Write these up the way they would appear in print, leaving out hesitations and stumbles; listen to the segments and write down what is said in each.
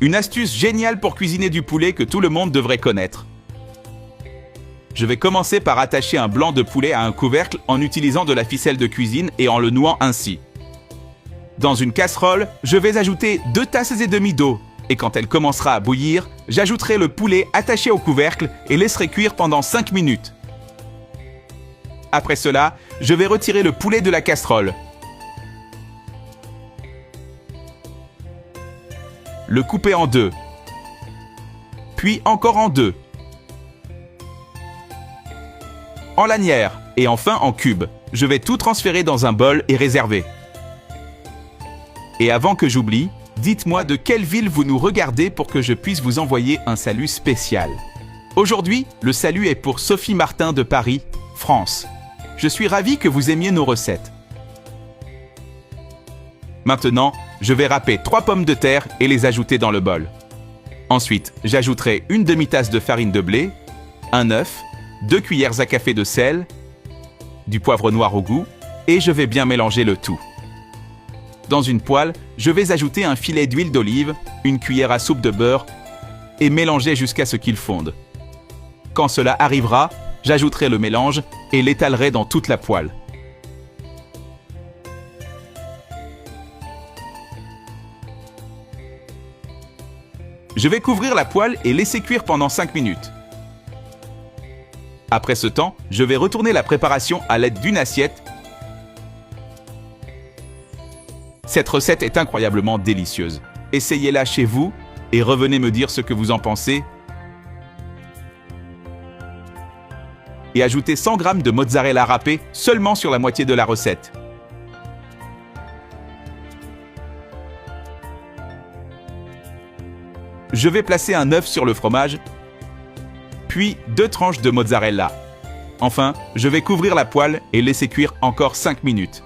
Une astuce géniale pour cuisiner du poulet que tout le monde devrait connaître. Je vais commencer par attacher un blanc de poulet à un couvercle en utilisant de la ficelle de cuisine et en le nouant ainsi. Dans une casserole, je vais ajouter 2 tasses et demie d'eau et quand elle commencera à bouillir, j'ajouterai le poulet attaché au couvercle et laisserai cuire pendant 5 minutes. Après cela, je vais retirer le poulet de la casserole. Le couper en 2. Puis encore en 2. En lanières et enfin en cubes. Je vais tout transférer dans un bol et réserver. Et avant que j'oublie, dites-moi de quelle ville vous nous regardez pour que je puisse vous envoyer un salut spécial. Aujourd'hui, le salut est pour Sophie Martin de Paris, France. Je suis ravi que vous aimiez nos recettes. Maintenant, je vais râper 3 pommes de terre et les ajouter dans le bol. Ensuite, j'ajouterai une demi-tasse de farine de blé, un œuf, 2 cuillères à café de sel, du poivre noir au goût et je vais bien mélanger le tout. Dans une poêle, je vais ajouter un filet d'huile d'olive, une cuillère à soupe de beurre et mélanger jusqu'à ce qu'il fonde. Quand cela arrivera, j'ajouterai le mélange et l'étalerai dans toute la poêle. Je vais couvrir la poêle et laisser cuire pendant 5 minutes. Après ce temps, je vais retourner la préparation à l'aide d'une assiette. Cette recette est incroyablement délicieuse. Essayez-la chez vous et revenez me dire ce que vous en pensez. Et ajoutez 100 g de mozzarella râpée seulement sur la moitié de la recette. Je vais placer un œuf sur le fromage, puis 2 tranches de mozzarella. Enfin, je vais couvrir la poêle et laisser cuire encore 5 minutes.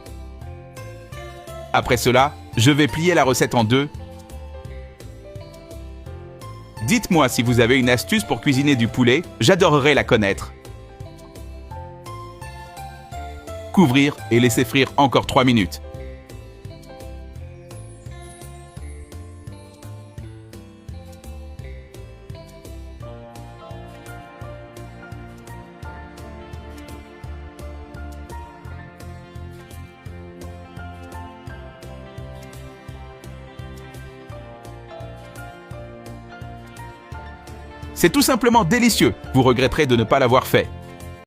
Après cela, je vais plier la recette en 2. Dites-moi si vous avez une astuce pour cuisiner du poulet, j'adorerais la connaître. Couvrir et laisser frire encore 3 minutes. C'est tout simplement délicieux. Vous regretterez de ne pas l'avoir fait.